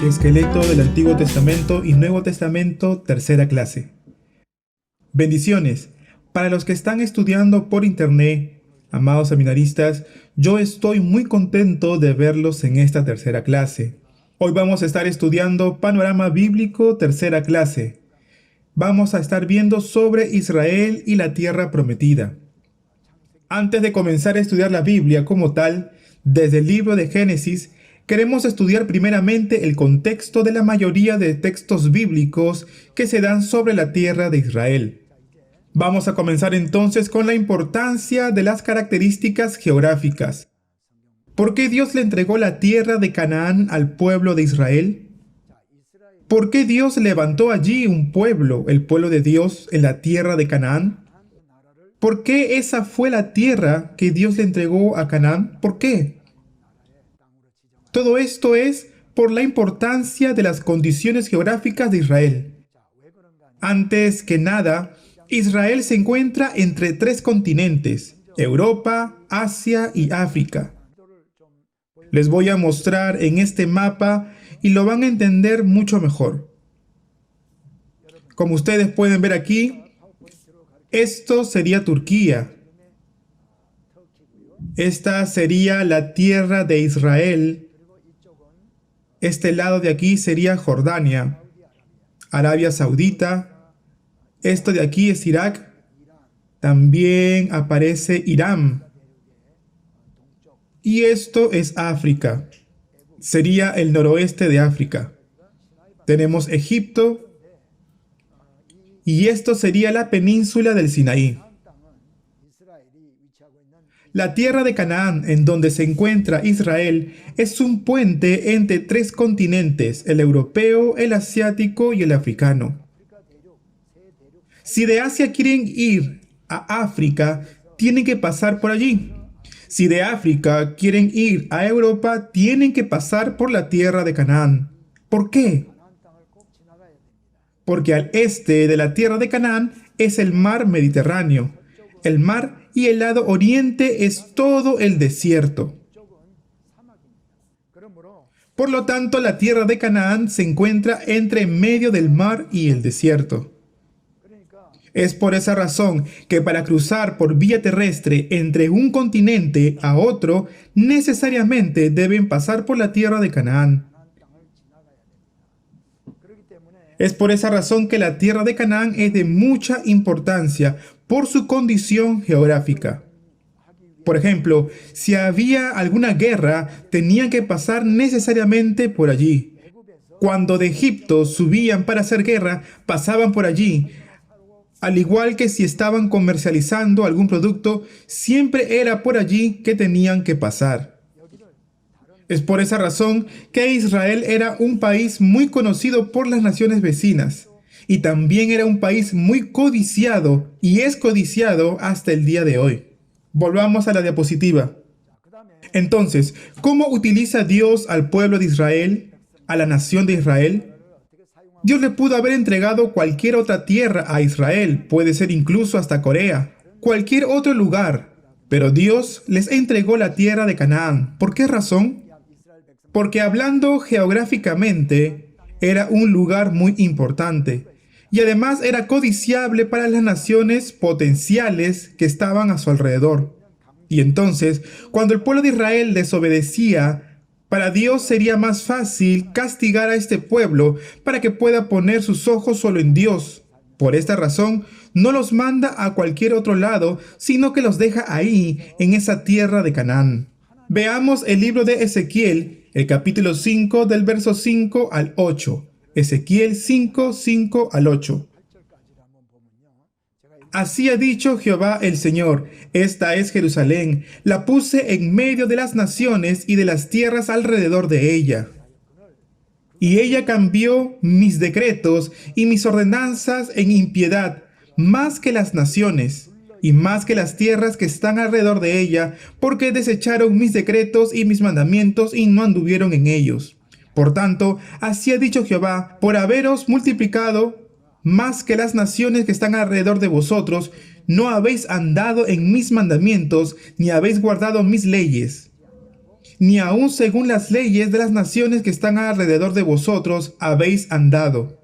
Esqueleto del Antiguo Testamento y Nuevo Testamento, tercera clase. Bendiciones. Para los que están estudiando por internet, amados seminaristas, yo estoy muy contento de verlos en esta tercera clase. Hoy vamos a estar estudiando Panorama Bíblico, tercera clase. Vamos a estar viendo sobre Israel y la tierra prometida. Antes de comenzar a estudiar la Biblia como tal, desde el libro de Génesis, queremos estudiar primeramente el contexto de la mayoría de textos bíblicos que se dan sobre la tierra de Israel. Vamos a comenzar entonces con la importancia de las características geográficas. ¿Por qué Dios le entregó la tierra de Canaán al pueblo de Israel? ¿Por qué Dios levantó allí un pueblo, el pueblo de Dios, en la tierra de Canaán? ¿Por qué esa fue la tierra que Dios le entregó a Canaán? ¿Por qué? Todo esto es por la importancia de las condiciones geográficas de Israel. Antes que nada, Israel se encuentra entre tres continentes: Europa, Asia y África. Les voy a mostrar en este mapa y lo van a entender mucho mejor. Como ustedes pueden ver aquí, esto sería Turquía. Esta sería la tierra de Israel. Este lado de aquí sería Jordania, Arabia Saudita. Esto de aquí es Irak. También aparece Irán. Y esto es África. Sería el noroeste de África. Tenemos Egipto. Y esto sería la península del Sinaí. La tierra de Canaán, en donde se encuentra Israel, es un puente entre tres continentes: el europeo, el asiático y el africano. Si de Asia quieren ir a África, tienen que pasar por allí. Si de África quieren ir a Europa, tienen que pasar por la tierra de Canaán. ¿Por qué? Porque al este de la tierra de Canaán es el mar Mediterráneo. El mar y el lado oriente es todo el desierto. Por lo tanto, la tierra de Canaán se encuentra entre medio del mar y el desierto. Es por esa razón que para cruzar por vía terrestre entre un continente a otro, necesariamente deben pasar por la tierra de Canaán. Es por esa razón que la tierra de Canaán es de mucha importancia por su condición geográfica. Por ejemplo, si había alguna guerra, tenían que pasar necesariamente por allí. Cuando de Egipto subían para hacer guerra, pasaban por allí. Al igual que si estaban comercializando algún producto, siempre era por allí que tenían que pasar. Es por esa razón que Israel era un país muy conocido por las naciones vecinas, y también era un país muy codiciado, y es codiciado hasta el día de hoy. Volvamos a la diapositiva. Entonces, ¿cómo utiliza Dios al pueblo de Israel, a la nación de Israel? Dios le pudo haber entregado cualquier otra tierra a Israel, puede ser incluso hasta Corea, cualquier otro lugar, pero Dios les entregó la tierra de Canaán. ¿Por qué razón? Porque hablando geográficamente, era un lugar muy importante, y además era codiciable para las naciones potenciales que estaban a su alrededor. Y entonces, cuando el pueblo de Israel desobedecía, para Dios sería más fácil castigar a este pueblo para que pueda poner sus ojos solo en Dios. Por esta razón, no los manda a cualquier otro lado, sino que los deja ahí, en esa tierra de Canaán. Veamos el libro de Ezequiel, el capítulo 5, del verso 5 al 8. Ezequiel 5, 5 al 8. Así ha dicho Jehová el Señor: esta es Jerusalén, la puse en medio de las naciones y de las tierras alrededor de ella. Y ella cambió mis decretos y mis ordenanzas en impiedad, más que las naciones, y más que las tierras que están alrededor de ella, porque desecharon mis decretos y mis mandamientos y no anduvieron en ellos. Por tanto, así ha dicho Jehová: por haberos multiplicado más que las naciones que están alrededor de vosotros, no habéis andado en mis mandamientos, ni habéis guardado mis leyes. ni aun según las leyes de las naciones que están alrededor de vosotros habéis andado.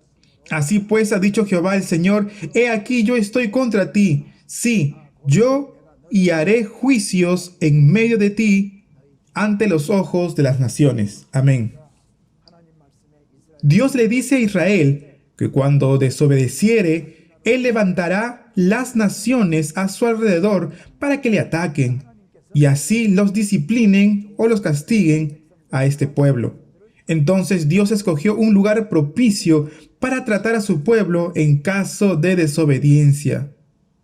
Así pues ha dicho Jehová el Señor, he aquí yo estoy contra ti, sí, yo y haré juicios en medio de ti ante los ojos de las naciones. Amén. Dios le dice a Israel que cuando desobedeciere, Él levantará las naciones a su alrededor para que le ataquen y así los disciplinen o los castiguen a este pueblo. Entonces Dios escogió un lugar propicio para tratar a su pueblo en caso de desobediencia.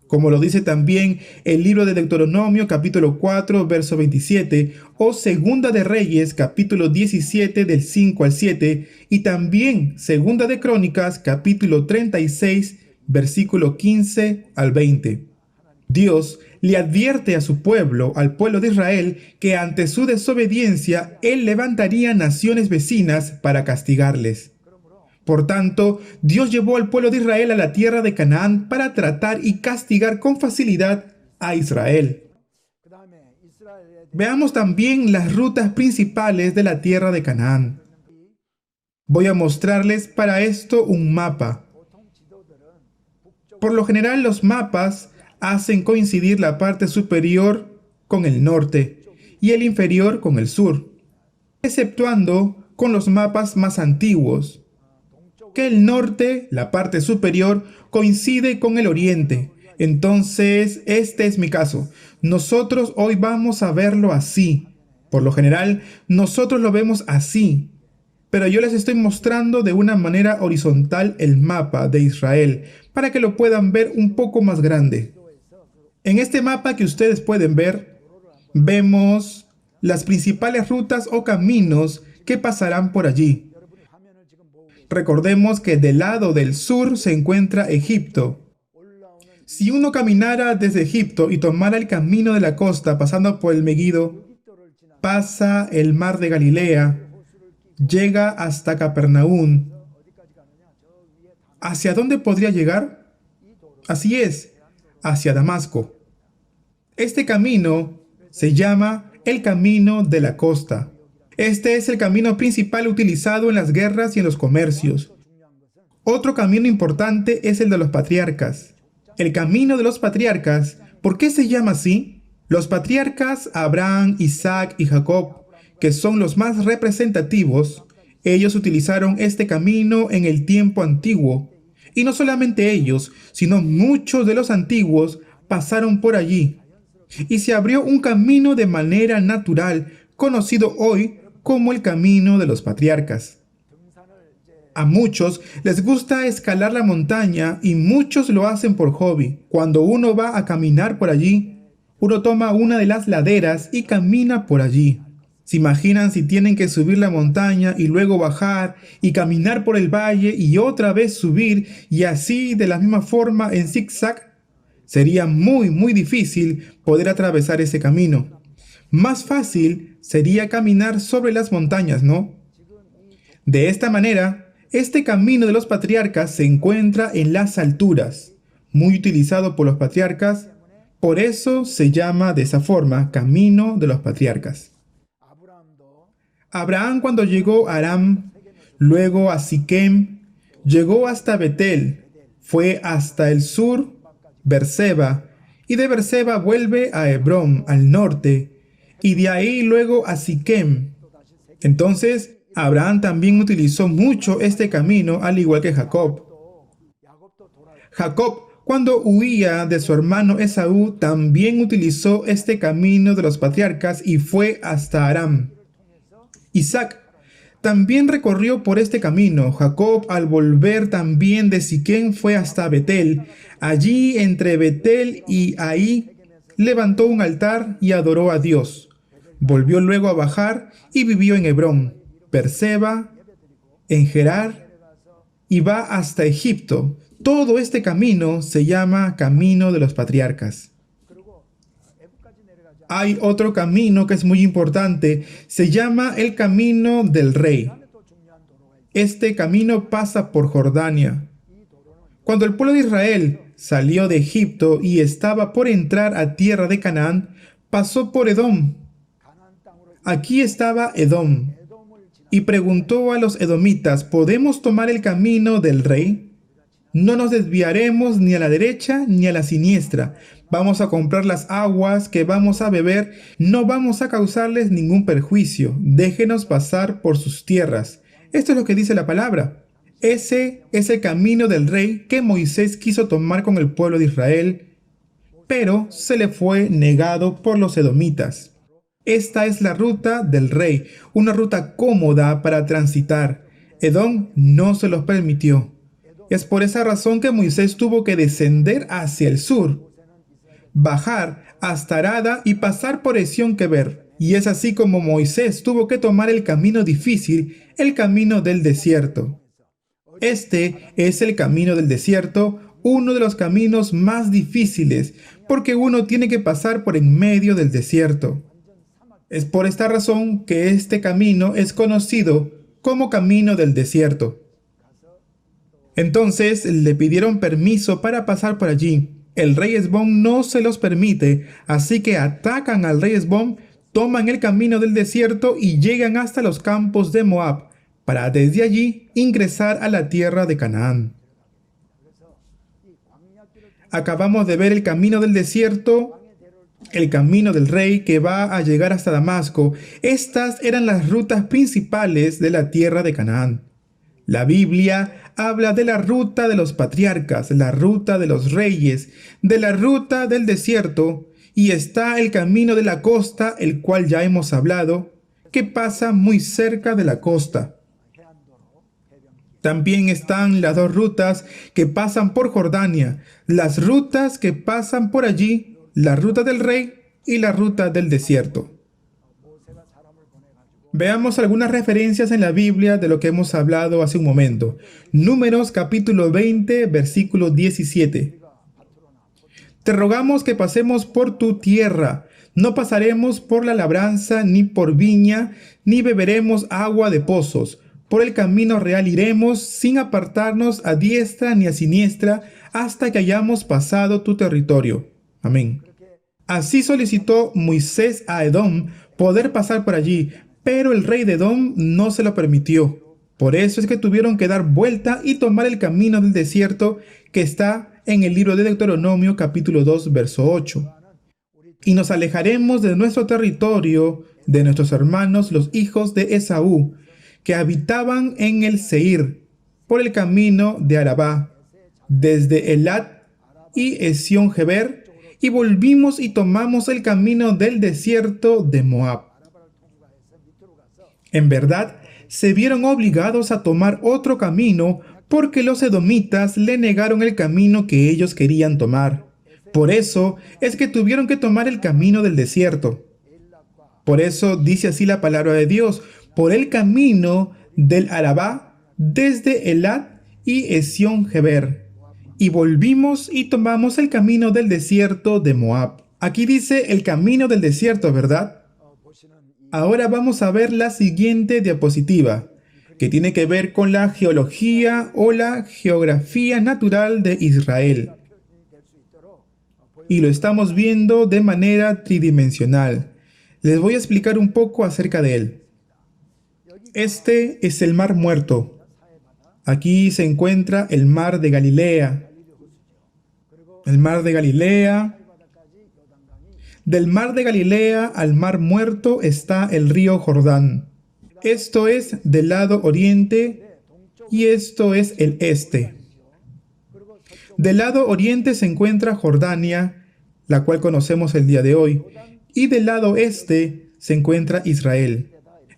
Como lo dice también el libro de Deuteronomio capítulo 4 verso 27 o Segunda de Reyes capítulo 17 del 5 al 7 y también Segunda de Crónicas capítulo 36 versículo 15 al 20. Dios le advierte a su pueblo, al pueblo de Israel, que ante su desobediencia Él levantaría naciones vecinas para castigarles. Por tanto, Dios llevó al pueblo de Israel a la tierra de Canaán para tratar y castigar con facilidad a Israel. Veamos también las rutas principales de la tierra de Canaán. Voy a mostrarles para esto un mapa. Por lo general, los mapas hacen coincidir la parte superior con el norte y el inferior con el sur, exceptuando con los mapas más antiguos, que el norte, la parte superior, coincide con el oriente. Entonces, este es mi caso. Nosotros hoy vamos a verlo así. Por lo general, nosotros lo vemos así. Pero yo les estoy mostrando de una manera horizontal el mapa de Israel, para que lo puedan ver un poco más grande. En este mapa que ustedes pueden ver, vemos las principales rutas o caminos que pasarán por allí. Recordemos que del lado del sur se encuentra Egipto. Si uno caminara desde Egipto y tomara el camino de la costa pasando por el Meguido, pasa el mar de Galilea, llega hasta Capernaum. ¿Hacia dónde podría llegar? Así es, hacia Damasco. Este camino se llama el camino de la costa. Este es el camino principal utilizado en las guerras y en los comercios. Otro camino importante es el de los patriarcas. El camino de los patriarcas, ¿por qué se llama así? Los patriarcas Abraham, Isaac y Jacob, que son los más representativos, ellos utilizaron este camino en el tiempo antiguo. Y no solamente ellos, sino muchos de los antiguos pasaron por allí. Y se abrió un camino de manera natural, conocido hoy como el camino de los patriarcas. A muchos les gusta escalar la montaña y muchos lo hacen por hobby. Cuando uno va a caminar por allí, uno toma una de las laderas y camina por allí. ¿Se imaginan si tienen que subir la montaña y luego bajar y caminar por el valle y otra vez subir y así de la misma forma en zigzag? Sería muy difícil poder atravesar ese camino. Más fácil sería caminar sobre las montañas, ¿no? De esta manera, este camino de los patriarcas se encuentra en las alturas, muy utilizado por los patriarcas, por eso se llama de esa forma, camino de los patriarcas. Abraham cuando llegó a Aram, luego a Siquem, llegó hasta Betel, fue hasta el sur, Berseba, y de Berseba vuelve a Hebrón, al norte, y de ahí luego a Siquem. Entonces, Abraham también utilizó mucho este camino, al igual que Jacob. Jacob, cuando huía de su hermano Esaú, también utilizó este camino de los patriarcas y fue hasta Aram. Isaac también recorrió por este camino. Jacob, al volver también de Siquem, fue hasta Betel. Allí, entre Betel y Ahí, levantó un altar y adoró a Dios. Volvió luego a bajar y vivió en Hebrón, Berseba, en Gerar y va hasta Egipto. Todo este camino se llama Camino de los Patriarcas. Hay otro camino que es muy importante, se llama el Camino del Rey. Este camino pasa por Jordania. Cuando el pueblo de Israel salió de Egipto y estaba por entrar a tierra de Canaán, pasó por Edom. Aquí estaba Edom, y preguntó a los edomitas, ¿podemos tomar el camino del rey? No nos desviaremos ni a la derecha ni a la siniestra. Vamos a comprar las aguas que vamos a beber. No vamos a causarles ningún perjuicio. Déjenos pasar por sus tierras. Esto es lo que dice la palabra. Ese es el camino del rey que Moisés quiso tomar con el pueblo de Israel, pero se le fue negado por los edomitas. Esta es la ruta del rey, una ruta cómoda para transitar. Edom no se los permitió. Es por esa razón que Moisés tuvo que descender hacia el sur, bajar hasta Arada y pasar por Esión-Geber. Y es así como Moisés tuvo que tomar el camino difícil, el camino del desierto. Este es el camino del desierto, uno de los caminos más difíciles, porque uno tiene que pasar por en medio del desierto. Es por esta razón que este camino es conocido como camino del desierto. Entonces le pidieron permiso para pasar por allí. El rey Esbón no se los permite, así que atacan al rey Esbón, toman el camino del desierto y llegan hasta los campos de Moab, para desde allí ingresar a la tierra de Canaán. Acabamos de ver el camino del desierto, el camino del rey que va a llegar hasta Damasco. Estas eran las rutas principales de la tierra de Canaán. La Biblia habla de la ruta de los patriarcas, la ruta de los reyes, de la ruta del desierto, y está el camino de la costa, el cual ya hemos hablado, que pasa muy cerca de la costa. También están las dos rutas que pasan por Jordania, las rutas que pasan por allí, la ruta del rey y la ruta del desierto. Veamos algunas referencias en la Biblia de lo que hemos hablado hace un momento. Números capítulo 20, versículo 17. Te rogamos que pasemos por tu tierra. No pasaremos por la labranza, ni por viña, ni beberemos agua de pozos. Por el camino real iremos, sin apartarnos a diestra ni a siniestra, hasta que hayamos pasado tu territorio. Amén. Así solicitó Moisés a Edom poder pasar por allí, pero el rey de Edom no se lo permitió. Por eso es que tuvieron que dar vuelta y tomar el camino del desierto que está en el libro de Deuteronomio capítulo 2, verso 8. Y nos alejaremos de nuestro territorio, de nuestros hermanos, los hijos de Esaú, que habitaban en el Seir, por el camino de Arabá, desde Elat y Esión-Geber, y volvimos y tomamos el camino del desierto de Moab. En verdad, se vieron obligados a tomar otro camino porque los edomitas le negaron el camino que ellos querían tomar. Por eso es que tuvieron que tomar el camino del desierto. Por eso dice así la palabra de Dios, por el camino del Arabá, desde Elat y Esión-Geber. Y volvimos y tomamos el camino del desierto de Moab. Aquí dice el camino del desierto, ¿verdad? Ahora vamos a ver la siguiente diapositiva, que tiene que ver con la geología o la geografía natural de Israel. Y lo estamos viendo de manera tridimensional. Les voy a explicar un poco acerca de él. Este es el Mar Muerto. Aquí se encuentra el Mar de Galilea. El Mar de Galilea. Del Mar de Galilea al Mar Muerto está el río Jordán. Esto es del lado oriente y esto es el este. Del lado oriente se encuentra Jordania, la cual conocemos el día de hoy, y del lado este se encuentra Israel.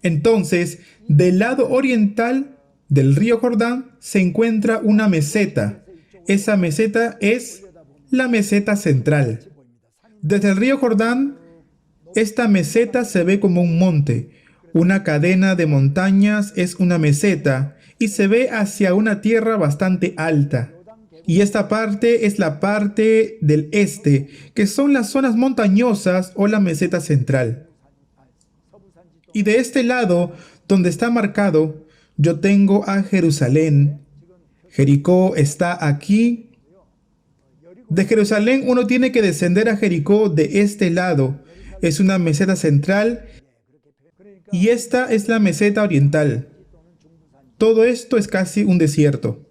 Entonces, del lado oriental del río Jordán se encuentra una meseta. Esa meseta es la meseta central. Desde el río Jordán, esta meseta se ve como un monte. Una cadena de montañas es una meseta y se ve hacia una tierra bastante alta. Y esta parte es la parte del este, que son las zonas montañosas o la meseta central. Y de este lado, donde está marcado, yo tengo a Jerusalén. Jericó está aquí. De Jerusalén uno tiene que descender a Jericó de este lado. Es una meseta central Y esta es la meseta oriental. Todo esto es casi un desierto.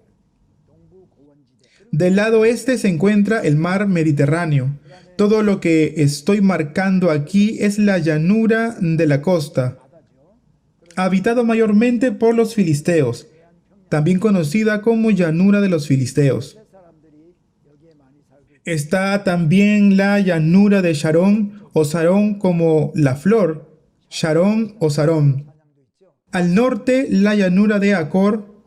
Del lado este se encuentra el mar Mediterráneo. Todo lo que estoy marcando aquí es la llanura de la costa, habitado mayormente por los filisteos, también conocida como llanura de los filisteos. Está también la llanura de Sharón o Sarón como la flor, Sharón o Sarón. Al norte, la llanura de Acor.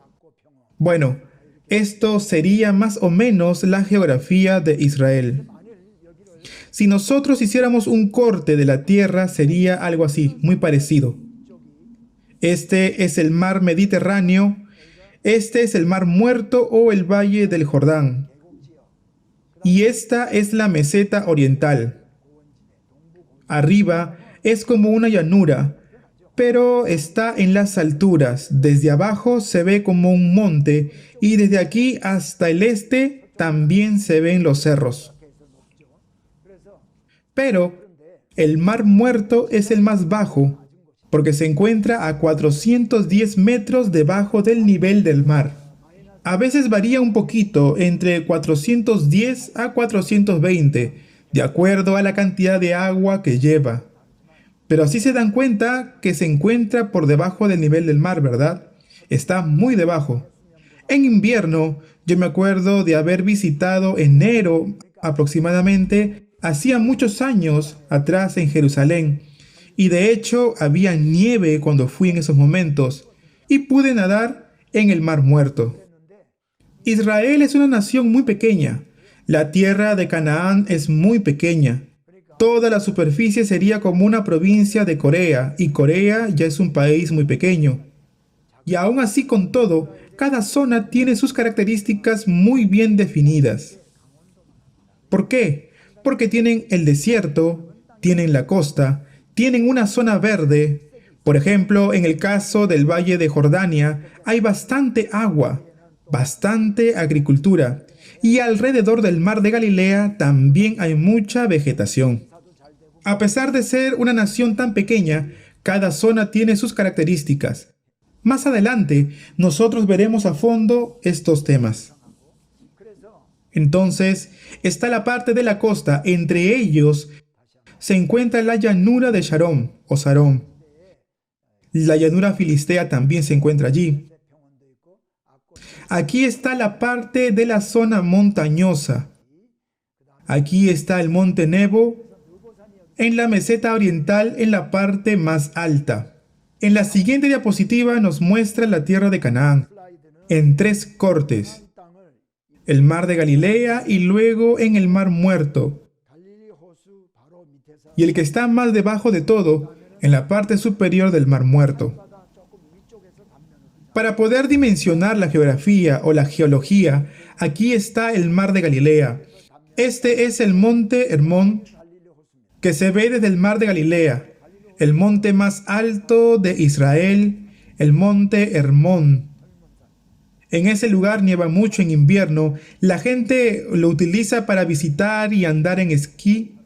Bueno, esto sería más o menos la geografía de Israel. Si nosotros hiciéramos un corte de la tierra, sería algo así, muy parecido. Este es el mar Mediterráneo, este es el mar Muerto o el valle del Jordán. Y esta es la meseta oriental. Arriba es como una llanura, pero está en las alturas. Desde abajo se ve como un monte y desde aquí hasta el este también se ven los cerros. Pero el mar Muerto es el más bajo, porque se encuentra a 410 metros debajo del nivel del mar. A veces varía un poquito, entre 410 a 420, de acuerdo a la cantidad de agua que lleva. Pero así se dan cuenta que se encuentra por debajo del nivel del mar, ¿verdad? Está muy debajo. En invierno, yo me acuerdo de haber visitado enero aproximadamente, hacía muchos años atrás en Jerusalén, y de hecho había nieve cuando fui en esos momentos, y pude nadar en el Mar Muerto. Israel es una nación muy pequeña. La tierra de Canaán es muy pequeña. Toda la superficie sería como una provincia de Corea, y Corea ya es un país muy pequeño. Y aún así con todo, cada zona tiene sus características muy bien definidas. ¿Por qué? Porque tienen el desierto, tienen la costa, tienen una zona verde. Por ejemplo, en el caso del Valle de Jordania, hay bastante agua, bastante agricultura, y alrededor del Mar de Galilea también hay mucha vegetación. A pesar de ser una nación tan pequeña, cada zona tiene sus características. Más adelante, nosotros veremos a fondo estos temas. Entonces, está la parte de la costa. Entre ellos se encuentra la llanura de Sharón o Sarón. La llanura filistea también se encuentra allí. Aquí está la parte de la zona montañosa. Aquí está el monte Nebo en la meseta oriental en la parte más alta. En la siguiente diapositiva nos muestra la tierra de Canaán en 3 cortes. El mar de Galilea y luego en el mar Muerto. Y el que está más debajo de todo, en la parte superior del mar Muerto. Para poder dimensionar la geografía o la geología, aquí está el mar de Galilea. Este es el monte Hermón, que se ve desde el mar de Galilea, el monte más alto de Israel, el monte Hermón. En ese lugar nieva mucho en invierno. La gente lo utiliza para visitar y andar en esquí.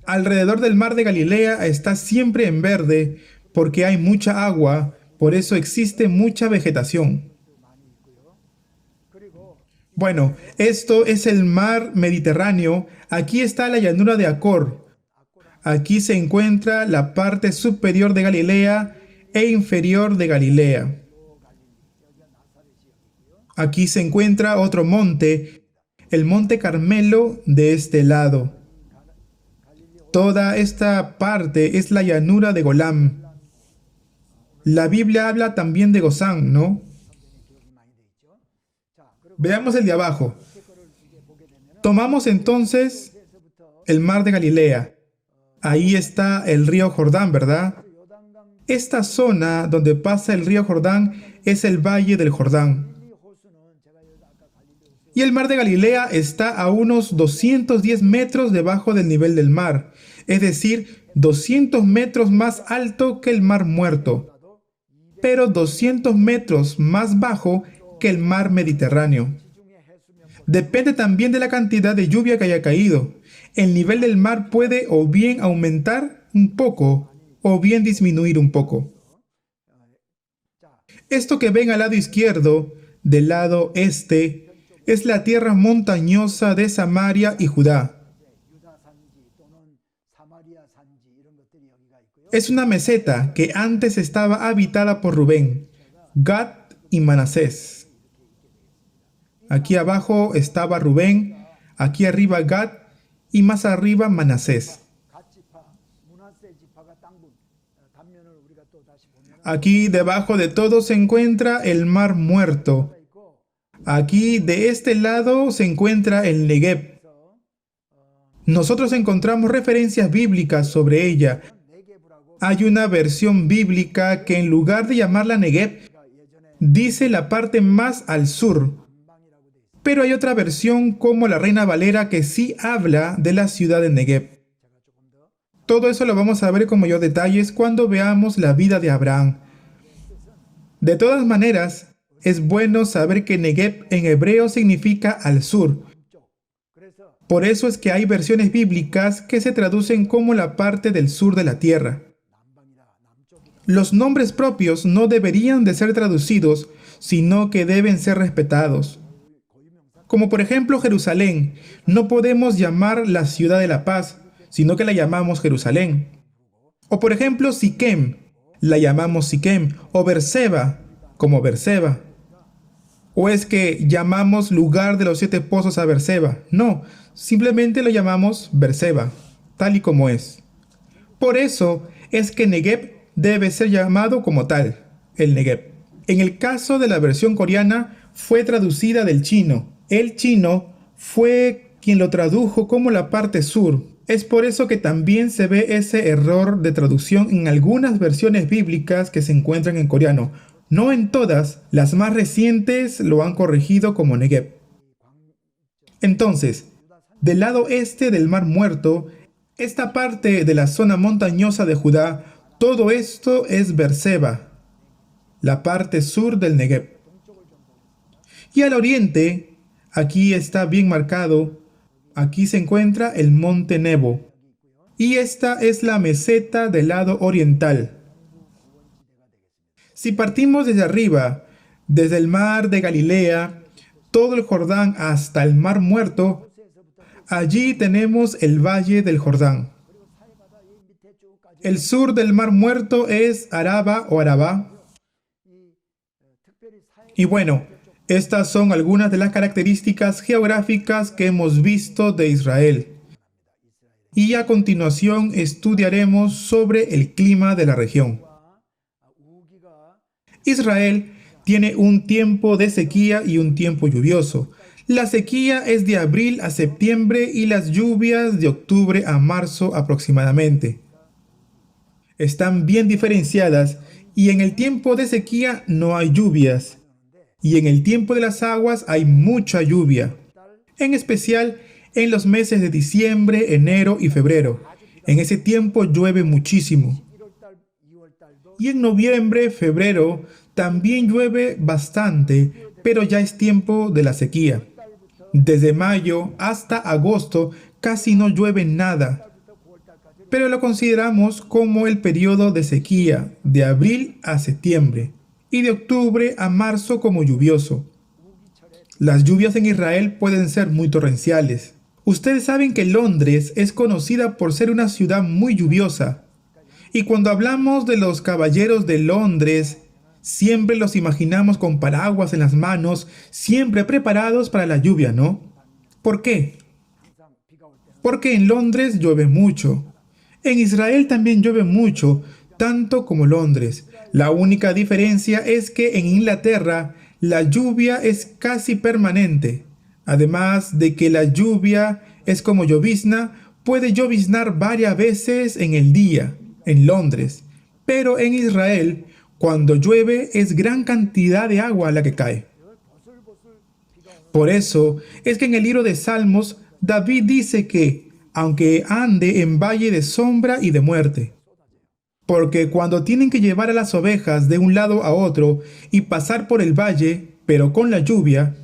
Alrededor del mar de Galilea está siempre en verde porque hay mucha agua, por eso existe mucha vegetación. Bueno, esto es el mar Mediterráneo. Aquí está la llanura de Acor. Aquí se encuentra la parte superior de Galilea e inferior de Galilea. Aquí se encuentra otro monte, el monte Carmelo de este lado. Toda esta parte es la llanura de Golam. La Biblia habla también de Gozán, ¿no? Veamos el de abajo. Tomamos entonces el mar de Galilea. Ahí está el río Jordán, ¿verdad? Esta zona donde pasa el río Jordán es el Valle del Jordán. Y el mar de Galilea está a unos 210 metros debajo del nivel del mar, es decir, 200 metros más alto que el mar Muerto, pero 200 metros más bajo que el mar Mediterráneo. Depende también de la cantidad de lluvia que haya caído. El nivel del mar puede o bien aumentar un poco o bien disminuir un poco. Esto que ven al lado izquierdo, del lado este, es la tierra montañosa de Samaria y Judá. Es una meseta que antes estaba habitada por Rubén, Gad y Manasés. Aquí abajo estaba Rubén, aquí arriba Gad y más arriba Manasés. Aquí debajo de todo se encuentra el Mar Muerto. Aquí de este lado se encuentra el Negev. Nosotros encontramos referencias bíblicas sobre ella. Hay una versión bíblica que en lugar de llamarla Negev, dice la parte más al sur. Pero hay otra versión como la Reina Valera que sí habla de la ciudad de Negev. Todo eso lo vamos a ver con mayor detalles cuando veamos la vida de Abraham. De todas maneras, es bueno saber que Negev en hebreo significa al sur. Por eso es que hay versiones bíblicas que se traducen como la parte del sur de la tierra. Los nombres propios no deberían de ser traducidos, sino que deben ser respetados. Como por ejemplo Jerusalén, no podemos llamar la ciudad de la paz, sino que la llamamos Jerusalén. O por ejemplo Siquem, la llamamos Siquem, o Berseba, como Berseba. ¿O es que llamamos lugar de los 7 pozos a Berseba? No, simplemente lo llamamos Berseba, tal y como es. Por eso es que Negev debe ser llamado como tal, el Negev. En el caso de la versión coreana, fue traducida del chino. El chino fue quien lo tradujo como la parte sur. Es por eso que también se ve ese error de traducción en algunas versiones bíblicas que se encuentran en coreano. No en todas, las más recientes lo han corregido como Negev. Entonces, del lado este del Mar Muerto, esta parte de la zona montañosa de Judá, todo esto es Berseba, la parte sur del Negev. Y al oriente, aquí está bien marcado, aquí se encuentra el monte Nebo. Y esta es la meseta del lado oriental. Si partimos desde arriba, desde el mar de Galilea, todo el Jordán hasta el Mar Muerto, allí tenemos el valle del Jordán. El sur del Mar Muerto es Araba o Arabá. Y bueno, estas son algunas de las características geográficas que hemos visto de Israel. Y a continuación estudiaremos sobre el clima de la región. Israel tiene un tiempo de sequía y un tiempo lluvioso. La sequía es de abril a septiembre y las lluvias de octubre a marzo aproximadamente. Están bien diferenciadas y en el tiempo de sequía no hay lluvias. Y en el tiempo de las aguas hay mucha lluvia. En especial en los meses de diciembre, enero y febrero. En ese tiempo llueve muchísimo. Y en noviembre, febrero, también llueve bastante, pero ya es tiempo de la sequía. Desde mayo hasta agosto casi no llueve nada, pero lo consideramos como el periodo de sequía, de abril a septiembre, y de octubre a marzo como lluvioso. Las lluvias en Israel pueden ser muy torrenciales. Ustedes saben que Londres es conocida por ser una ciudad muy lluviosa. Y cuando hablamos de los caballeros de Londres, siempre los imaginamos con paraguas en las manos, siempre preparados para la lluvia, ¿no? ¿Por qué? Porque en Londres llueve mucho. En Israel también llueve mucho, tanto como Londres. La única diferencia es que en Inglaterra la lluvia es casi permanente. Además de que la lluvia es como llovizna, puede lloviznar varias veces en el día. En Londres, pero en Israel, cuando llueve es gran cantidad de agua la que cae. Por eso es que en el libro de Salmos, David dice que, aunque ande en valle de sombra y de muerte, porque cuando tienen que llevar a las ovejas de un lado a otro y pasar por el valle, pero con la lluvia,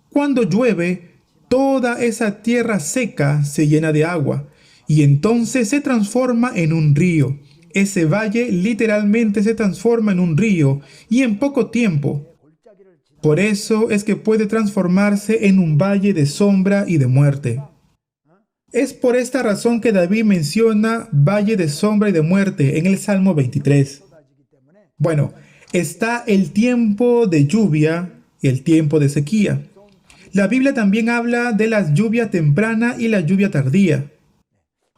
cuando llueve, toda esa tierra seca se llena de agua, y entonces se transforma en un río, ese valle literalmente se transforma en un río y en poco tiempo. Por eso es que puede transformarse en un valle de sombra y de muerte. Es por esta razón que David menciona valle de sombra y de muerte en el Salmo 23. Bueno, está el tiempo de lluvia y el tiempo de sequía. La Biblia también habla de la lluvia temprana y la lluvia tardía.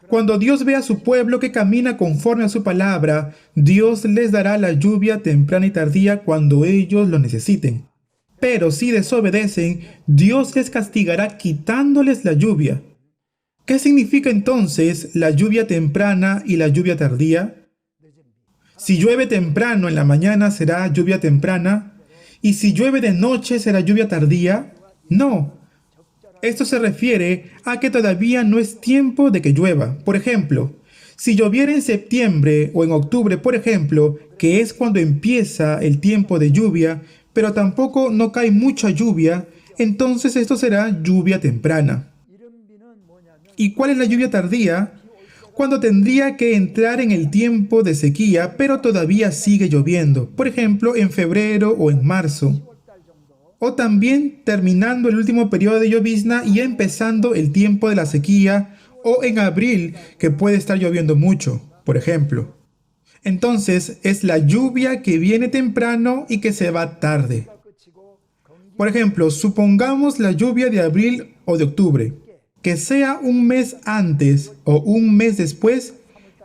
Cuando Dios ve a su pueblo que camina conforme a su palabra, Dios les dará la lluvia temprana y tardía cuando ellos lo necesiten. Pero si desobedecen, Dios les castigará quitándoles la lluvia. ¿Qué significa entonces la lluvia temprana y la lluvia tardía? Si llueve temprano en la mañana será lluvia temprana, y si llueve de noche será lluvia tardía. No. Esto se refiere a que todavía no es tiempo de que llueva. Por ejemplo, si lloviera en septiembre o en octubre, por ejemplo, que es cuando empieza el tiempo de lluvia, pero tampoco no cae mucha lluvia, entonces esto será lluvia temprana. ¿Y cuál es la lluvia tardía? Cuando tendría que entrar en el tiempo de sequía, pero todavía sigue lloviendo, por ejemplo, en febrero o en marzo. O también terminando el último periodo de llovizna y empezando el tiempo de la sequía, o en abril, que puede estar lloviendo mucho, por ejemplo. Entonces, es la lluvia que viene temprano y que se va tarde. Por ejemplo, supongamos la lluvia de abril o de octubre. Que sea un mes antes o un mes después,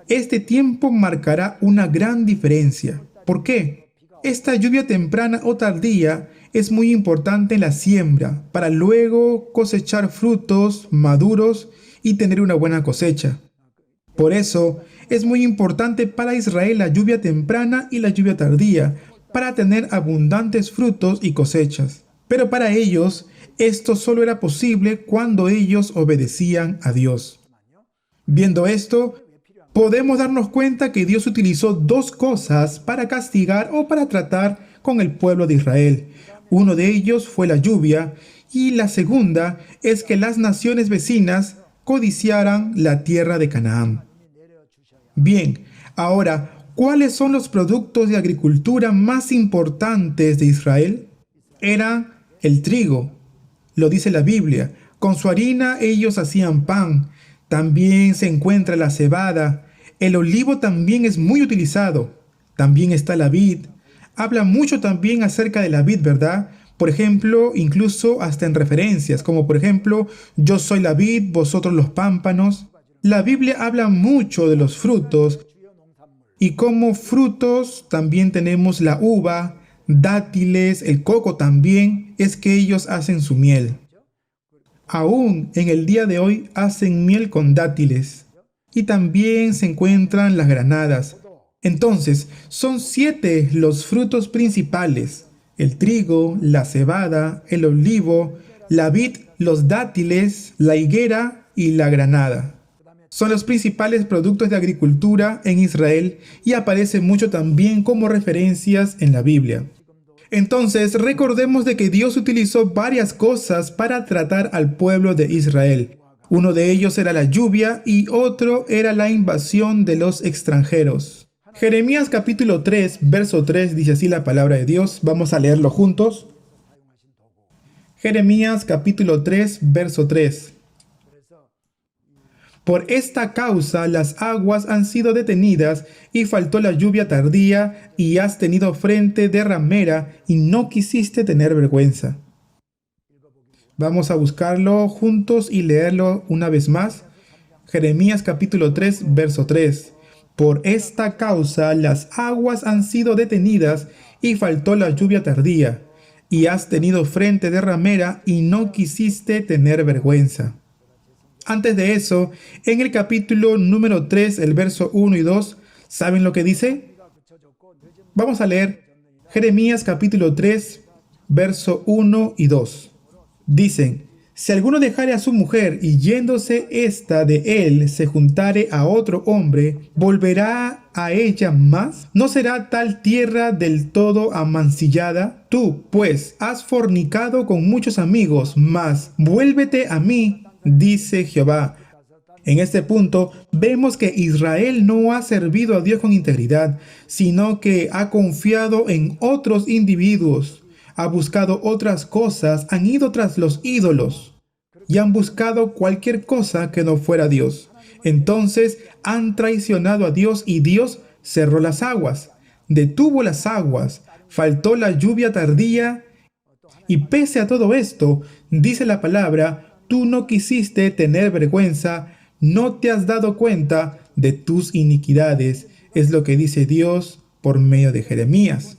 este tiempo marcará una gran diferencia. ¿Por qué? Esta lluvia temprana o tardía es muy importante en la siembra, para luego cosechar frutos maduros y tener una buena cosecha. Por eso, es muy importante para Israel la lluvia temprana y la lluvia tardía, para tener abundantes frutos y cosechas. Pero para ellos, esto solo era posible cuando ellos obedecían a Dios. Viendo esto, podemos darnos cuenta que Dios utilizó dos cosas para castigar o para tratar con el pueblo de Israel. Uno de ellos fue la lluvia y la segunda es que las naciones vecinas codiciaran la tierra de Canaán. Bien, ahora, ¿cuáles son los productos de agricultura más importantes de Israel? Era el trigo. Lo dice la Biblia. Con su harina ellos hacían pan. También se encuentra la cebada. El olivo también es muy utilizado. También está la vid. Habla mucho también acerca de la vid, ¿verdad? Por ejemplo, incluso hasta en referencias, como por ejemplo, yo soy la vid, vosotros los pámpanos. La Biblia habla mucho de los frutos y como frutos también tenemos la uva, dátiles, el coco también, es que ellos hacen su miel. Aún en el día de hoy hacen miel con dátiles. Y también se encuentran las granadas. Entonces, son 7 los frutos principales: el trigo, la cebada, el olivo, la vid, los dátiles, la higuera y la granada. Son los principales productos de agricultura en Israel y aparecen mucho también como referencias en la Biblia. Entonces, recordemos de que Dios utilizó varias cosas para tratar al pueblo de Israel. Uno de ellos era la lluvia y otro era la invasión de los extranjeros. Jeremías capítulo 3, verso 3 dice así la palabra de Dios. Vamos a leerlo juntos. Jeremías capítulo 3, verso 3. Por esta causa las aguas han sido detenidas y faltó la lluvia tardía y has tenido frente de ramera y no quisiste tener vergüenza. Vamos a buscarlo juntos y leerlo una vez más. Jeremías capítulo 3, verso 3. Por esta causa las aguas han sido detenidas y faltó la lluvia tardía y has tenido frente de ramera y no quisiste tener vergüenza. Antes de eso, en el capítulo número 3, el verso 1 y 2, ¿saben lo que dice? Vamos a leer Jeremías capítulo 3, verso 1 y 2. Dicen, si alguno dejare a su mujer y yéndose ésta de él se juntare a otro hombre, ¿volverá a ella más? ¿No será tal tierra del todo amancillada? Tú, pues, has fornicado con muchos amigos, mas vuélvete a mí, dice Jehová. En este punto vemos que Israel no ha servido a Dios con integridad, sino que ha confiado en otros individuos, ha buscado otras cosas, han ido tras los ídolos y han buscado cualquier cosa que no fuera Dios. Entonces han traicionado a Dios y Dios cerró las aguas, detuvo las aguas, faltó la lluvia tardía y pese a todo esto, dice la palabra, tú no quisiste tener vergüenza, no te has dado cuenta de tus iniquidades. Es lo que dice Dios por medio de Jeremías.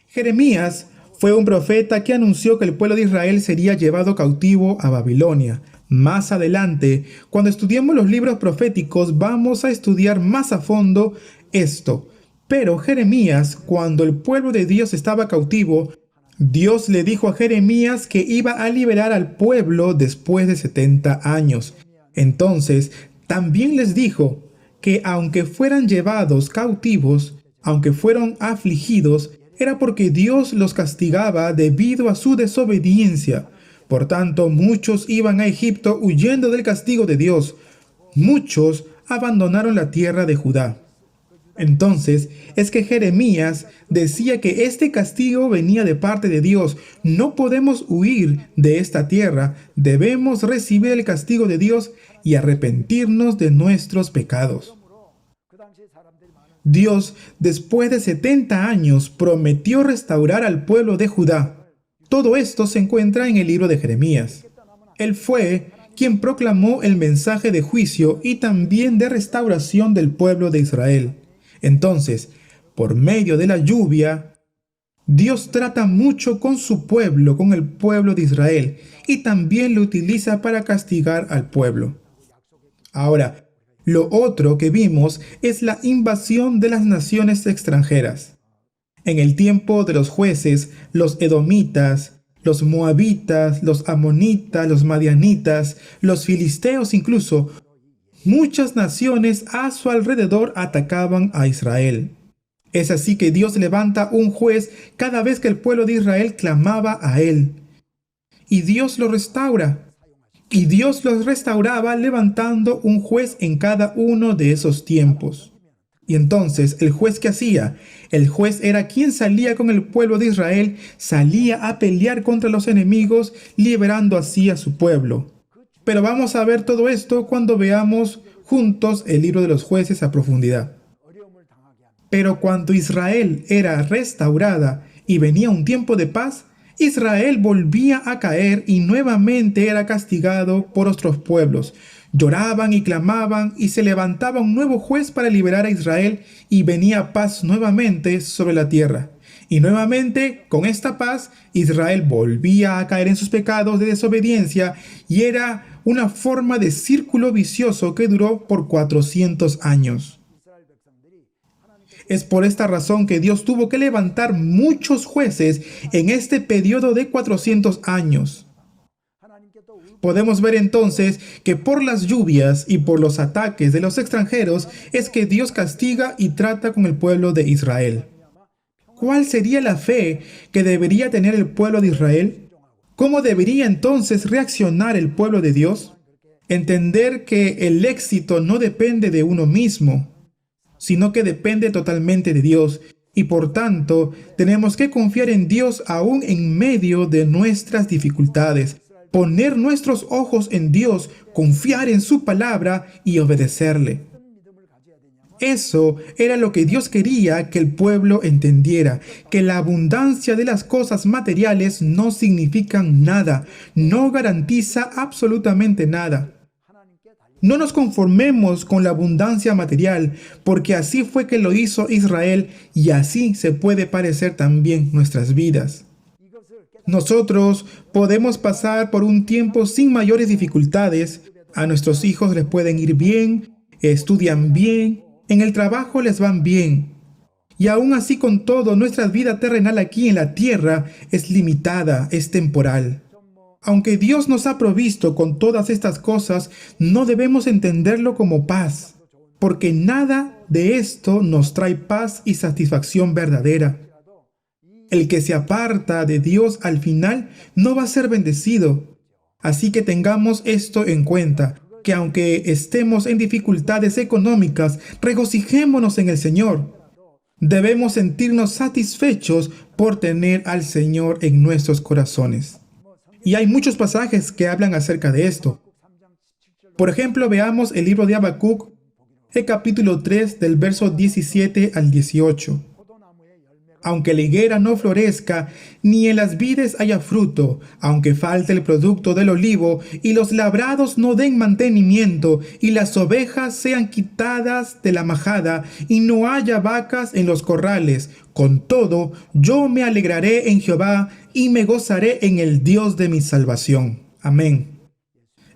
Jeremías fue un profeta que anunció que el pueblo de Israel sería llevado cautivo a Babilonia. Más adelante, cuando estudiemos los libros proféticos, vamos a estudiar más a fondo esto. Pero Jeremías, cuando el pueblo de Dios estaba cautivo, Dios le dijo a Jeremías que iba a liberar al pueblo después de 70 años. Entonces, también les dijo que aunque fueran llevados cautivos, aunque fueron afligidos, era porque Dios los castigaba debido a su desobediencia. Por tanto, muchos iban a Egipto huyendo del castigo de Dios. Muchos abandonaron la tierra de Judá. Entonces, es que Jeremías decía que este castigo venía de parte de Dios. No podemos huir de esta tierra. Debemos recibir el castigo de Dios y arrepentirnos de nuestros pecados. Dios, después de 70 años, prometió restaurar al pueblo de Judá. Todo esto se encuentra en el libro de Jeremías. Él fue quien proclamó el mensaje de juicio y también de restauración del pueblo de Israel. Entonces, por medio de la lluvia, Dios trata mucho con su pueblo, con el pueblo de Israel, y también lo utiliza para castigar al pueblo. Ahora, lo otro que vimos es la invasión de las naciones extranjeras. En el tiempo de los jueces, los edomitas, los moabitas, los amonitas, los madianitas, los filisteos incluso, muchas naciones a su alrededor atacaban a Israel. Es así que Dios levanta un juez cada vez que el pueblo de Israel clamaba a él. Y Dios lo restaura. Y Dios los restauraba levantando un juez en cada uno de esos tiempos. Y entonces, ¿el juez qué hacía? El juez era quien salía con el pueblo de Israel, salía a pelear contra los enemigos, liberando así a su pueblo. Pero vamos a ver todo esto cuando veamos juntos el libro de los jueces a profundidad. Pero cuando Israel era restaurada y venía un tiempo de paz, Israel volvía a caer y nuevamente era castigado por otros pueblos. Lloraban y clamaban y se levantaba un nuevo juez para liberar a Israel y venía paz nuevamente sobre la tierra. Y nuevamente, con esta paz, Israel volvía a caer en sus pecados de desobediencia y era una forma de círculo vicioso que duró por 400 años. Es por esta razón que Dios tuvo que levantar muchos jueces en este periodo de 400 años. Podemos ver entonces que por las lluvias y por los ataques de los extranjeros es que Dios castiga y trata con el pueblo de Israel. ¿Cuál sería la fe que debería tener el pueblo de Israel? ¿Cómo debería entonces reaccionar el pueblo de Dios? Entender que el éxito no depende de uno mismo, sino que depende totalmente de Dios. Y por tanto, tenemos que confiar en Dios aún en medio de nuestras dificultades. Poner nuestros ojos en Dios, confiar en su palabra y obedecerle. Eso era lo que Dios quería que el pueblo entendiera, que la abundancia de las cosas materiales no significan nada, no garantiza absolutamente nada. No nos conformemos con la abundancia material, porque así fue que lo hizo Israel y así se puede parecer también nuestras vidas. Nosotros podemos pasar por un tiempo sin mayores dificultades. A nuestros hijos les pueden ir bien, estudian bien, en el trabajo les van bien. Y aún así con todo, nuestra vida terrenal aquí en la tierra es limitada, es temporal. Aunque Dios nos ha provisto con todas estas cosas, no debemos entenderlo como paz, porque nada de esto nos trae paz y satisfacción verdadera. El que se aparta de Dios al final no va a ser bendecido. Así que tengamos esto en cuenta, que aunque estemos en dificultades económicas, regocijémonos en el Señor. Debemos sentirnos satisfechos por tener al Señor en nuestros corazones. Y hay muchos pasajes que hablan acerca de esto. Por ejemplo, veamos el libro de Habacuc, el capítulo 3 del verso 17 al 18. Aunque la higuera no florezca, ni en las vides haya fruto, aunque falte el producto del olivo, y los labrados no den mantenimiento, y las ovejas sean quitadas de la majada, y no haya vacas en los corrales, con todo, yo me alegraré en Jehová, y me gozaré en el Dios de mi salvación. Amén.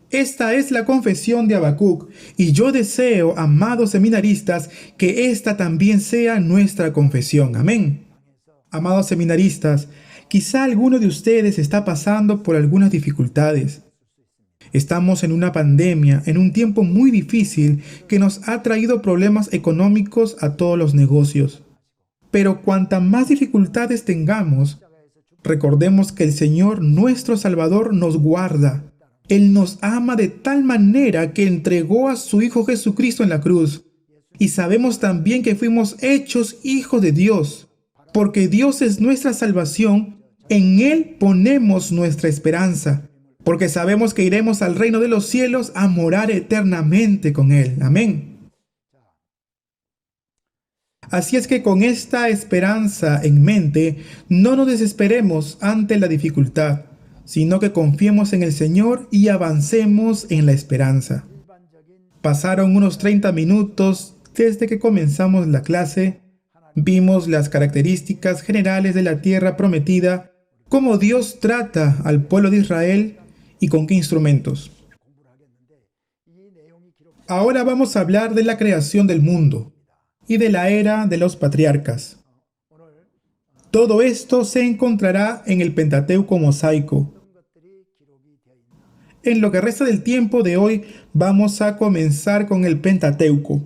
Esta es la confesión de Habacuc, y yo deseo, amados seminaristas, que esta también sea nuestra confesión. Amén. Amados seminaristas, quizá alguno de ustedes está pasando por algunas dificultades. Estamos en una pandemia, en un tiempo muy difícil que nos ha traído problemas económicos a todos los negocios. Pero cuanta más dificultades tengamos, recordemos que el Señor nuestro Salvador nos guarda. Él nos ama de tal manera que entregó a su Hijo Jesucristo en la cruz. Y sabemos también que fuimos hechos hijos de Dios. Porque Dios es nuestra salvación, en Él ponemos nuestra esperanza, porque sabemos que iremos al reino de los cielos a morar eternamente con Él. Amén. Así es que con esta esperanza en mente, no nos desesperemos ante la dificultad, sino que confiemos en el Señor y avancemos en la esperanza. Pasaron unos 30 minutos desde que comenzamos la clase. Vimos las características generales de la tierra prometida, cómo Dios trata al pueblo de Israel y con qué instrumentos. Ahora vamos a hablar de la creación del mundo y de la era de los patriarcas. Todo esto se encontrará en el Pentateuco mosaico. En lo que resta del tiempo de hoy vamos a comenzar con el Pentateuco.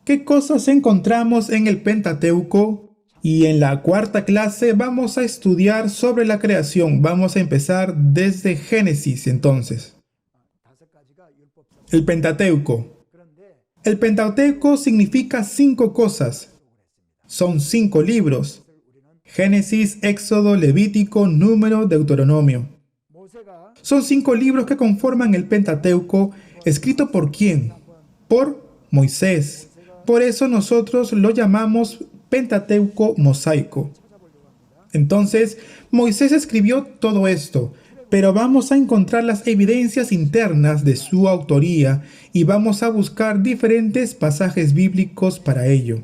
¿Qué cosas encontramos en el Pentateuco? Y en la cuarta clase vamos a estudiar sobre la creación. Vamos a empezar desde Génesis entonces. El Pentateuco. El Pentateuco significa 5 cosas. Son 5 libros. Génesis, Éxodo, Levítico, Número, Deuteronomio. Son 5 libros que conforman el Pentateuco, escrito ¿por quién? Por Moisés. Por eso nosotros lo llamamos Pentateuco mosaico. Entonces, Moisés escribió todo esto, pero vamos a encontrar las evidencias internas de su autoría y vamos a buscar diferentes pasajes bíblicos para ello.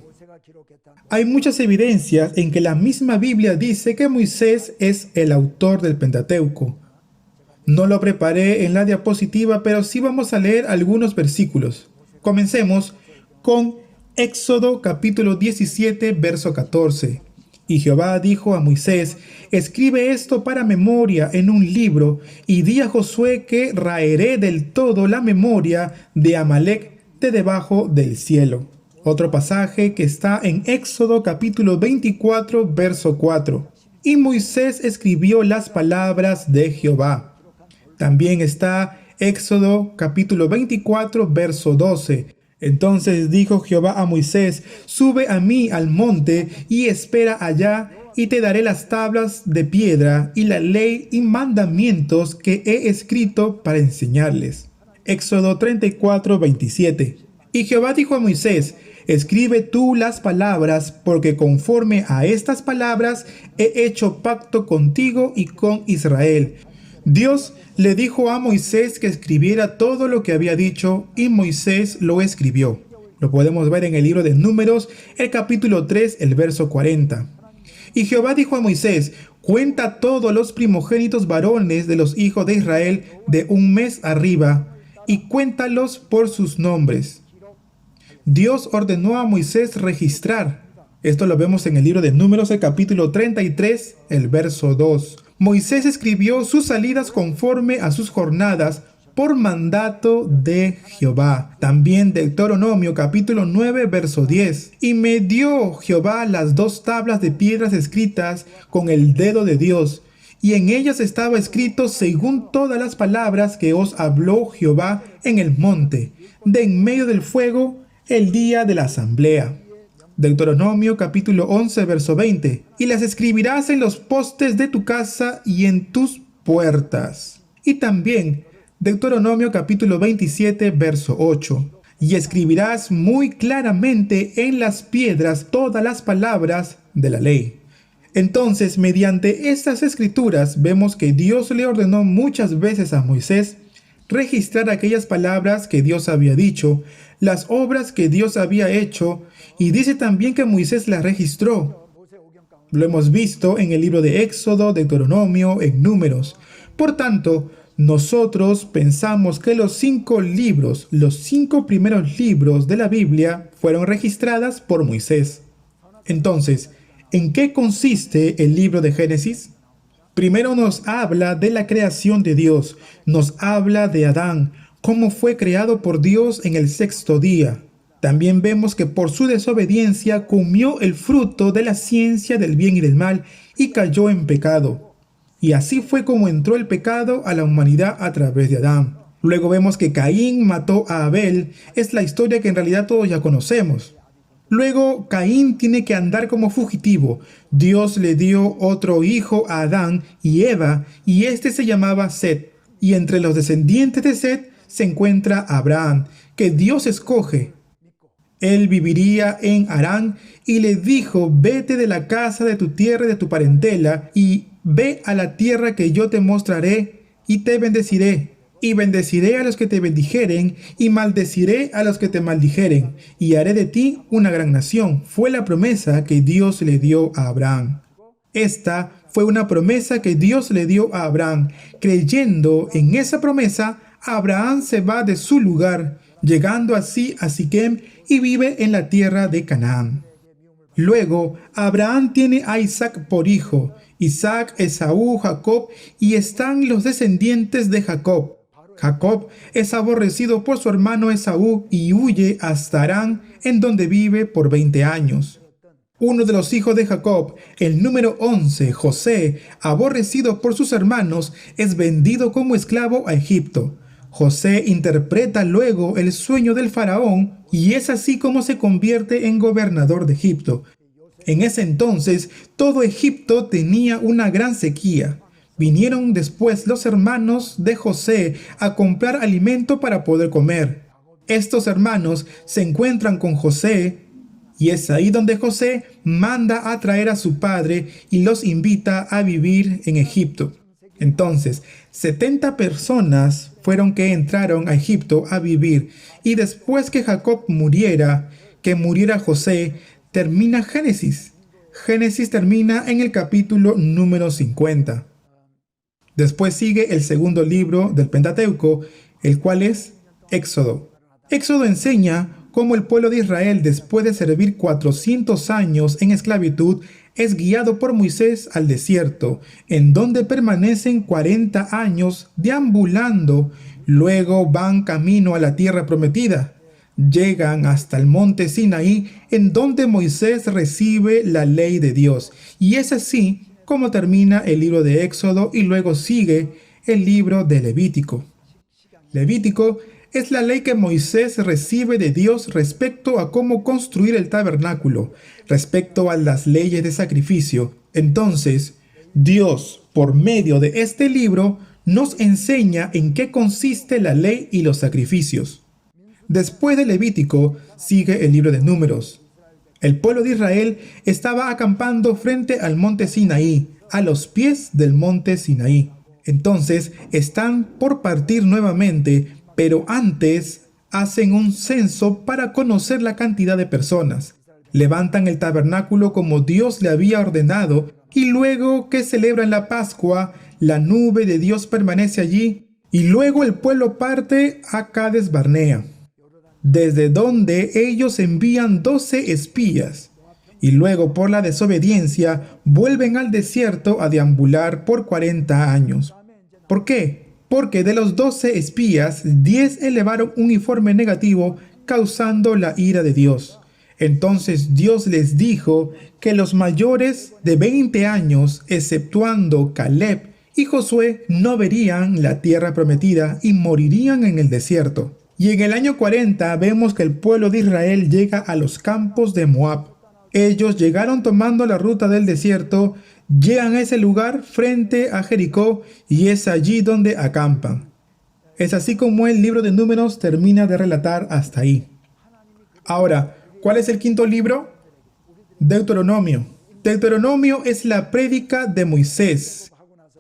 Hay muchas evidencias en que la misma Biblia dice que Moisés es el autor del Pentateuco. No lo preparé en la diapositiva, pero sí vamos a leer algunos versículos. Comencemos con Éxodo capítulo 17, verso 14. Y Jehová dijo a Moisés: escribe esto para memoria en un libro, y di a Josué que raeré del todo la memoria de Amalec de debajo del cielo. Otro pasaje que está en Éxodo capítulo 24, verso 4. Y Moisés escribió las palabras de Jehová. También está Éxodo capítulo 24, verso 12. Entonces dijo Jehová a Moisés: sube a mí al monte y espera allá, y te daré las tablas de piedra y la ley y mandamientos que he escrito para enseñarles. Éxodo 34, 27. Y Jehová dijo a Moisés: escribe tú las palabras, porque conforme a estas palabras he hecho pacto contigo y con Israel. Dios le dijo a Moisés que escribiera todo lo que había dicho, y Moisés lo escribió. Lo podemos ver en el libro de Números, el capítulo 3, el verso 40. Y Jehová dijo a Moisés: cuenta todos los primogénitos varones de los hijos de Israel de un mes arriba, y cuéntalos por sus nombres. Dios ordenó a Moisés registrar. Esto lo vemos en el libro de Números, el capítulo 33, el verso 2. Moisés escribió sus salidas conforme a sus jornadas por mandato de Jehová. También Deuteronomio capítulo 9, verso 10. Y me dio Jehová las 2 tablas de piedras escritas con el dedo de Dios, y en ellas estaba escrito según todas las palabras que os habló Jehová en el monte, de en medio del fuego, el día de la asamblea. Deuteronomio capítulo 11, verso 20. Y las escribirás en los postes de tu casa y en tus puertas. Y también Deuteronomio capítulo 27, verso 8. Y escribirás muy claramente en las piedras todas las palabras de la ley. Entonces, mediante estas escrituras, vemos que Dios le ordenó muchas veces a Moisés registrar aquellas palabras que Dios había dicho, las obras que Dios había hecho, y dice también que Moisés las registró. Lo hemos visto en el libro de Éxodo, Deuteronomio, en Números. Por tanto, nosotros pensamos que los 5 libros, los 5 primeros libros de la Biblia, fueron registradas por Moisés. Entonces, ¿en qué consiste el libro de Génesis? Primero nos habla de la creación de Dios, nos habla de Adán, cómo fue creado por Dios en el 6º día. También vemos que por su desobediencia comió el fruto de la ciencia del bien y del mal y cayó en pecado. Y así fue como entró el pecado a la humanidad a través de Adán. Luego vemos que Caín mató a Abel, es la historia que en realidad todos ya conocemos. Luego, Caín tiene que andar como fugitivo. Dios le dio otro hijo a Adán y Eva, y este se llamaba Set. Y entre los descendientes de Set se encuentra Abraham, que Dios escoge. Él viviría en Harán y le dijo: vete de la casa de tu tierra y de tu parentela, y ve a la tierra que yo te mostraré, y te bendeciré. Y bendeciré a los que te bendijeren, y maldeciré a los que te maldijeren, y haré de ti una gran nación. Fue la promesa que Dios le dio a Abraham. Esta fue una promesa que Dios le dio a Abraham. Creyendo en esa promesa, Abraham se va de su lugar, llegando así a Siquem, y vive en la tierra de Canaán. Luego, Abraham tiene a Isaac por hijo. Isaac, Esaú, Jacob, y están los descendientes de Jacob. Jacob es aborrecido por su hermano Esaú y huye hasta Harán, en donde vive por 20 años. Uno de los hijos de Jacob, el número 11, José, aborrecido por sus hermanos, es vendido como esclavo a Egipto. José interpreta luego el sueño del faraón y es así como se convierte en gobernador de Egipto. En ese entonces, todo Egipto tenía una gran sequía. Vinieron después los hermanos de José a comprar alimento para poder comer. Estos hermanos se encuentran con José y es ahí donde José manda a traer a su padre y los invita a vivir en Egipto. Entonces, 70 personas fueron que entraron a Egipto a vivir, y después que Jacob muriera, que muriera José, termina Génesis. Génesis termina en el capítulo número 50. Después sigue el segundo libro del Pentateuco, el cual es Éxodo. Éxodo enseña cómo el pueblo de Israel, después de servir 400 años en esclavitud, es guiado por Moisés al desierto, en donde permanecen 40 años deambulando. Luego van camino a la tierra prometida. Llegan hasta el monte Sinaí, en donde Moisés recibe la ley de Dios. Y es así como termina el libro de Éxodo, y luego sigue el libro de Levítico. Levítico es la ley que Moisés recibe de Dios respecto a cómo construir el tabernáculo, respecto a las leyes de sacrificio. Entonces, Dios, por medio de este libro, nos enseña en qué consiste la ley y los sacrificios. Después de Levítico, sigue el libro de Números. El pueblo de Israel estaba acampando frente al monte Sinaí, a los pies del monte Sinaí. Entonces, están por partir nuevamente, pero antes hacen un censo para conocer la cantidad de personas. Levantan el tabernáculo como Dios le había ordenado, y luego que celebran la Pascua, la nube de Dios permanece allí, y luego el pueblo parte a Cades Barnea, desde donde ellos envían 12 espías, y luego por la desobediencia vuelven al desierto a deambular por 40 años. ¿Por qué? Porque de los 12 espías, 10 elevaron un informe negativo, causando la ira de Dios. Entonces Dios les dijo que los mayores de 20 años, exceptuando Caleb, y Josué no verían la tierra prometida y morirían en el desierto. Y en el año 40 vemos que el pueblo de Israel llega a los campos de Moab. Ellos llegaron tomando la ruta del desierto, llegan a ese lugar frente a Jericó y es allí donde acampan. Es así como el libro de Números termina de relatar hasta ahí. Ahora, ¿cuál es el quinto libro? Deuteronomio. Deuteronomio es la prédica de Moisés,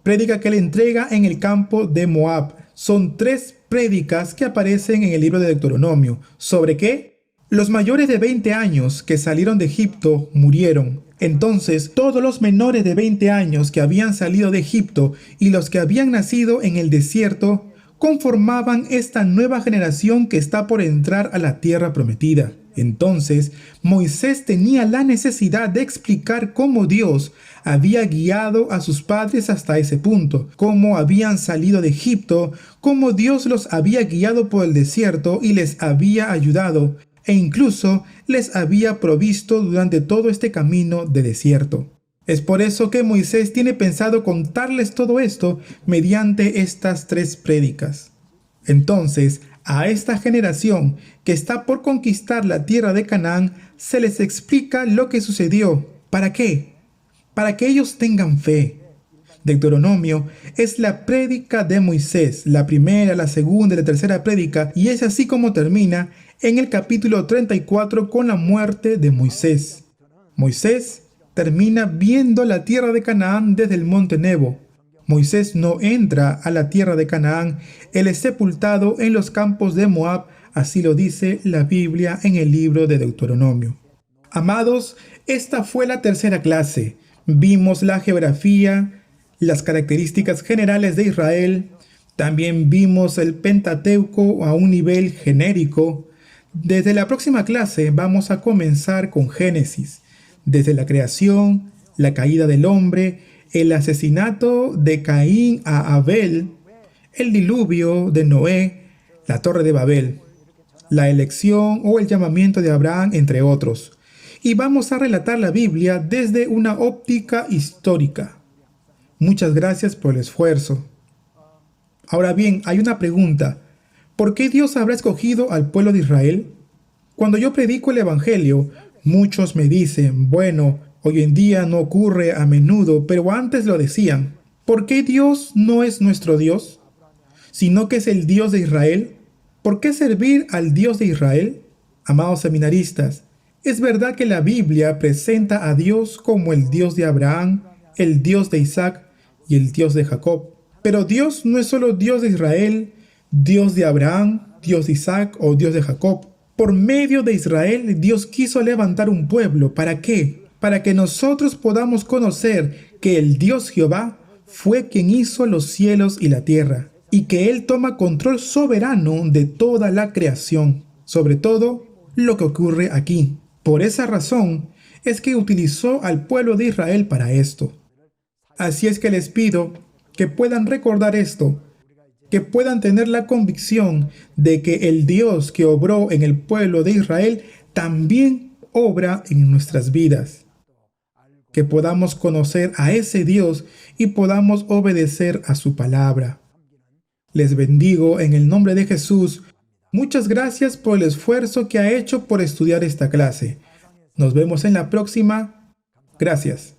prédica que le entrega en el campo de Moab. Son 3 prédicas que aparecen en el libro de Deuteronomio. ¿Sobre qué? Los mayores de 20 años que salieron de Egipto murieron. Entonces, todos los menores de 20 años que habían salido de Egipto y los que habían nacido en el desierto conformaban esta nueva generación que está por entrar a la tierra prometida. Entonces, Moisés tenía la necesidad de explicar cómo Dios había guiado a sus padres hasta ese punto, cómo habían salido de Egipto, cómo Dios los había guiado por el desierto y les había ayudado, e incluso les había provisto durante todo este camino de desierto. Es por eso que Moisés tiene pensado contarles todo esto mediante estas 3 prédicas. Entonces, a esta generación que está por conquistar la tierra de Canaán, se les explica lo que sucedió. ¿Para qué? Para que ellos tengan fe. Deuteronomio es la prédica de Moisés, la primera, la segunda y la tercera prédica, y es así como termina en el capítulo 34 con la muerte de Moisés. Moisés termina viendo la tierra de Canaán desde el monte Nebo. Moisés no entra a la tierra de Canaán, él es sepultado en los campos de Moab, así lo dice la Biblia en el libro de Deuteronomio. Amados, esta fue la tercera clase. Vimos la geografía, las características generales de Israel, también vimos el Pentateuco a un nivel genérico. Desde la próxima clase vamos a comenzar con Génesis, desde la creación, la caída del hombre, el asesinato de Caín a Abel, el diluvio de Noé, la torre de Babel, la elección o el llamamiento de Abraham, entre otros. Y vamos a relatar la Biblia desde una óptica histórica. Muchas gracias por el esfuerzo. Ahora bien, hay una pregunta. ¿Por qué Dios habrá escogido al pueblo de Israel? Cuando yo predico el Evangelio, muchos me dicen, bueno, hoy en día no ocurre a menudo, pero antes lo decían. ¿Por qué Dios no es nuestro Dios, sino que es el Dios de Israel? ¿Por qué servir al Dios de Israel? Amados seminaristas, es verdad que la Biblia presenta a Dios como el Dios de Abraham, el Dios de Isaac y el Dios de Jacob. Pero Dios no es solo Dios de Israel, Dios de Abraham, Dios de Isaac o Dios de Jacob. Por medio de Israel, Dios quiso levantar un pueblo. ¿Para qué? Para que nosotros podamos conocer que el Dios Jehová fue quien hizo los cielos y la tierra, y que Él toma control soberano de toda la creación, sobre todo lo que ocurre aquí. Por esa razón es que utilizó al pueblo de Israel para esto. Así es que les pido que puedan recordar esto, que puedan tener la convicción de que el Dios que obró en el pueblo de Israel también obra en nuestras vidas. Que podamos conocer a ese Dios y podamos obedecer a su palabra. Les bendigo en el nombre de Jesús. Muchas gracias por el esfuerzo que ha hecho por estudiar esta clase. Nos vemos en la próxima. Gracias.